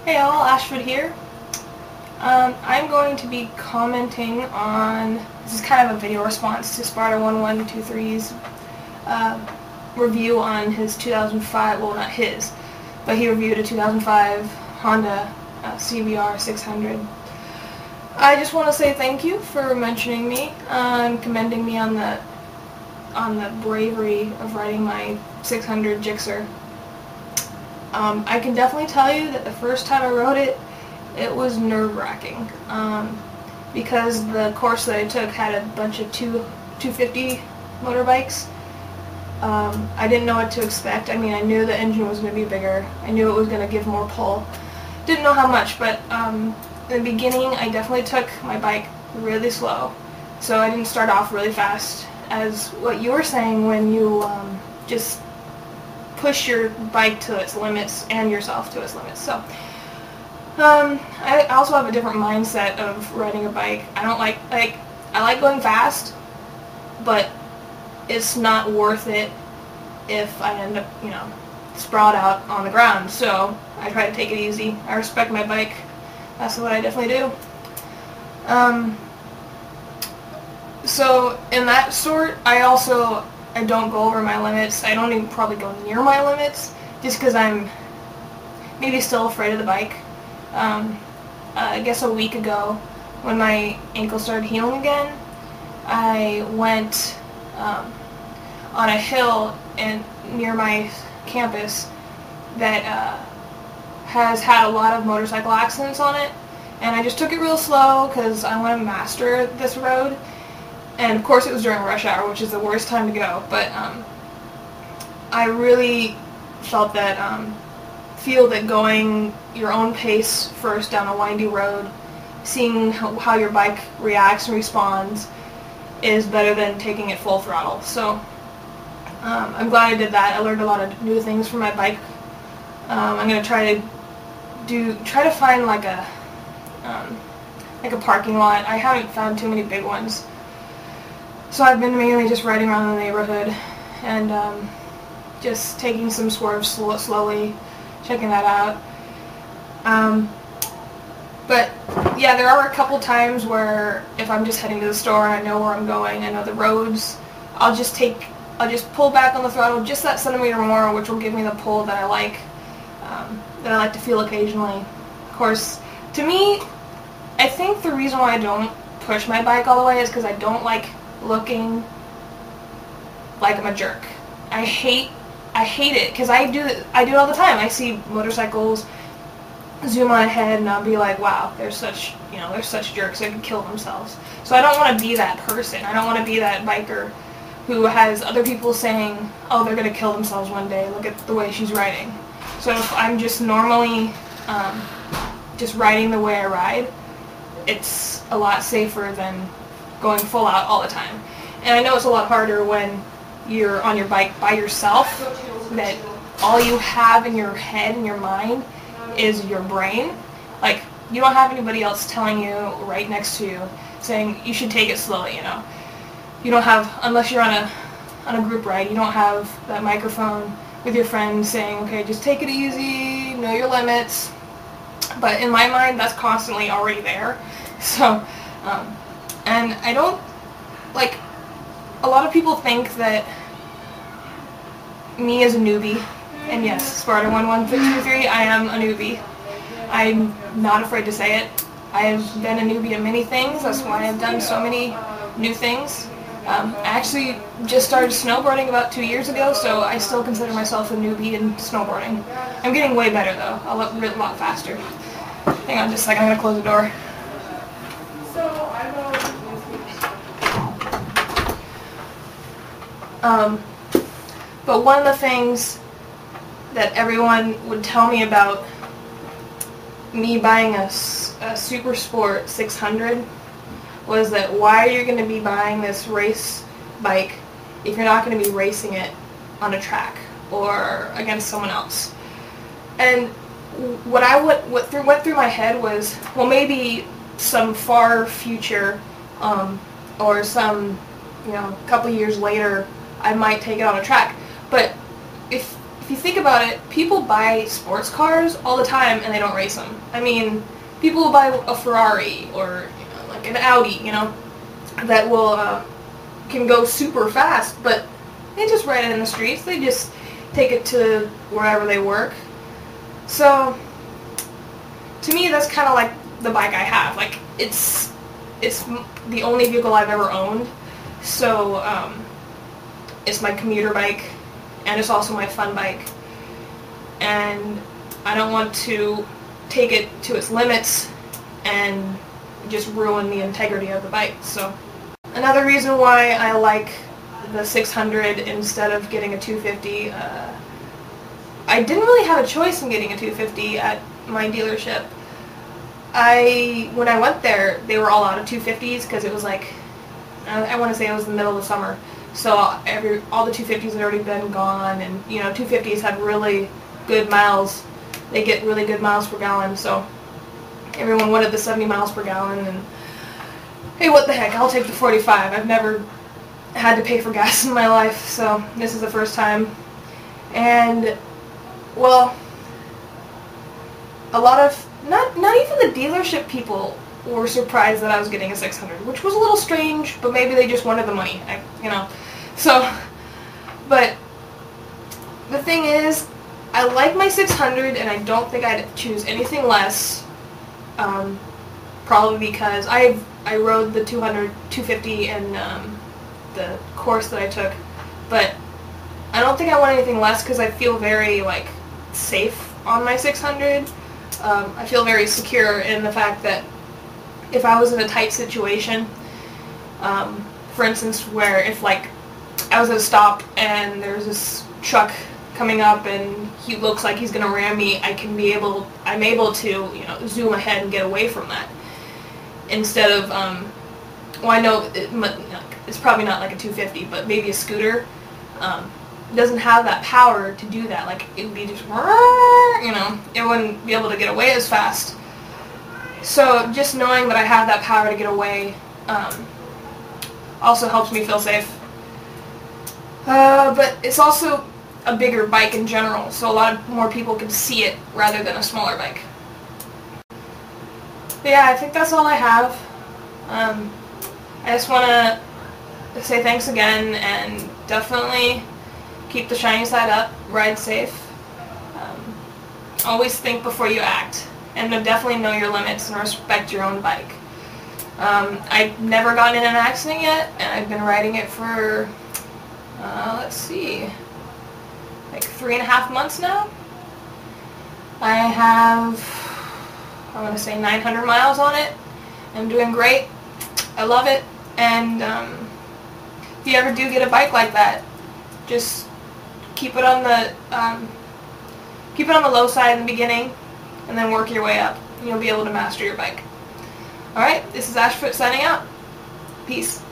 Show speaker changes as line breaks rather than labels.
Hey all, Ashford here. I'm going to be commenting on, this is kind of a video response to Sparta1123's review on his 2005, well not his, but he reviewed a 2005 Honda CBR 600. I just want to say thank you for mentioning me and commending me on the bravery of riding my 600 Gixxer. I can definitely tell you that the first time I rode it, it was nerve-wracking, because the course that I took had a bunch of 250 motorbikes. I didn't know what to expect. I mean, I knew the engine was going to be bigger. I knew it was going to give more pull. Didn't know how much, but in the beginning, I definitely took my bike really slow. So I didn't start off really fast, as what you were saying when you just push your bike to its limits and yourself to its limits. So I also have a different mindset of riding a bike. I don't like I like going fast, but it's not worth it if I end up, sprawled out on the ground. So I try to take it easy. I respect my bike. That's what I definitely do. So in that sort, I don't go over my limits. I don't even probably go near my limits, just because I'm maybe still afraid of the bike. I guess a week ago, when my ankle started healing again, I went on a hill near my campus that has had a lot of motorcycle accidents on it, and I just took it real slow because I want to master this road. And of course it was during rush hour, which is the worst time to go, but I really felt that, feel that going your own pace first down a windy road, seeing how your bike reacts and responds, is better than taking it full throttle. So I'm glad I did that. I learned a lot of new things from my bike. I'm going to try to find like a parking lot. I haven't found too many big ones. So I've been mainly just riding around the neighborhood and just taking some swerves slowly, checking that out. But yeah, there are a couple times where if I'm just heading to the store and I know where I'm going, I know the roads, I'll just pull back on the throttle just that centimeter more, which will give me the pull that I like to feel occasionally. Of course, to me, I think the reason why I don't push my bike all the way is because I don't like looking like I'm a jerk. I hate it because I do it all the time. I see motorcycles zoom on ahead and I'll be like, wow, they're such jerks. They could kill themselves. So I don't want to be that person. I don't want to be that biker who has other people saying, oh, they're gonna kill themselves one day. Look at the way she's riding. So if I'm just normally just riding the way I ride, it's a lot safer than going full out all the time. And I know it's a lot harder when you're on your bike by yourself, that all you have in your head and your mind is your brain. Like, you don't have anybody else telling you right next to you saying you should take it slowly, You don't have, unless you're on a group ride, you don't have that microphone with your friends saying, okay, just take it easy, know your limits. But in my mind, that's constantly already there. So and I don't, like, a lot of people think that me as a newbie, and yes, Sparta1123, I am a newbie. I'm not afraid to say it. I've been a newbie in many things. That's why I've done so many new things. I actually just started snowboarding about 2 years ago, so I still consider myself a newbie in snowboarding. I'm getting way better, though. A lot faster. Hang on just a second, I'm going to close the door. But one of the things that everyone would tell me about me buying a Super Sport 600 was that, why are you going to be buying this race bike if you're not going to be racing it on a track or against someone else? And what went through my head was, well, maybe some far future, or some, couple years later, I might take it on a track. But if you think think about it, people buy sports cars all the time and they don't race them. I mean, people will buy a Ferrari or like an Audi, that will can go super fast, but they just ride it in the streets. They just take it to wherever they work. So to me, that's kind of like the bike I have. Like it's the only vehicle I've ever owned. So it's my commuter bike, and it's also my fun bike. And I don't want to take it to its limits and just ruin the integrity of the bike. So another reason why I like the 600 instead of getting a 250, I didn't really have a choice in getting a 250 at my dealership. When I went there, they were all out of 250s because it was like, I want to say it was the middle of the summer. So all the 250s had already been gone, and 250s have really good miles. They get really good miles per gallon, so everyone wanted the 70 miles per gallon, and hey, what the heck, I'll take the 45. I've never had to pay for gas in my life, so this is the first time. And, well, a lot of, not even the dealership people were surprised that I was getting a 600, which was a little strange, but maybe they just wanted the money, So, but the thing is, I like my 600, and I don't think I'd choose anything less, probably because I rode the 250 in the course that I took, but I don't think I want anything less because I feel very, safe on my 600. I feel very secure in the fact that if I was in a tight situation, for instance, where if, I was at a stop and there's this truck coming up and he looks like he's going to ram me, I'm able to, zoom ahead and get away from that. Instead of, well, I know it's probably not like a 250, but maybe a scooter doesn't have that power to do that. Like, it would be just, it wouldn't be able to get away as fast. So just knowing that I have that power to get away also helps me feel safe. But it's also a bigger bike in general, so a lot more people can see it rather than a smaller bike. But yeah, I think that's all I have. I just want to say thanks again, and definitely keep the shiny side up, ride safe, always think before you act, and definitely know your limits and respect your own bike. I've never gotten in an accident yet, and I've been riding it for, let's see, like 3.5 months now. I have, I want to say 900 miles on it. I'm doing great. I love it. And if you ever do get a bike like that, just keep it on the low side in the beginning, and then work your way up. And you'll be able to master your bike. All right, this is Ashfoot signing out. Peace.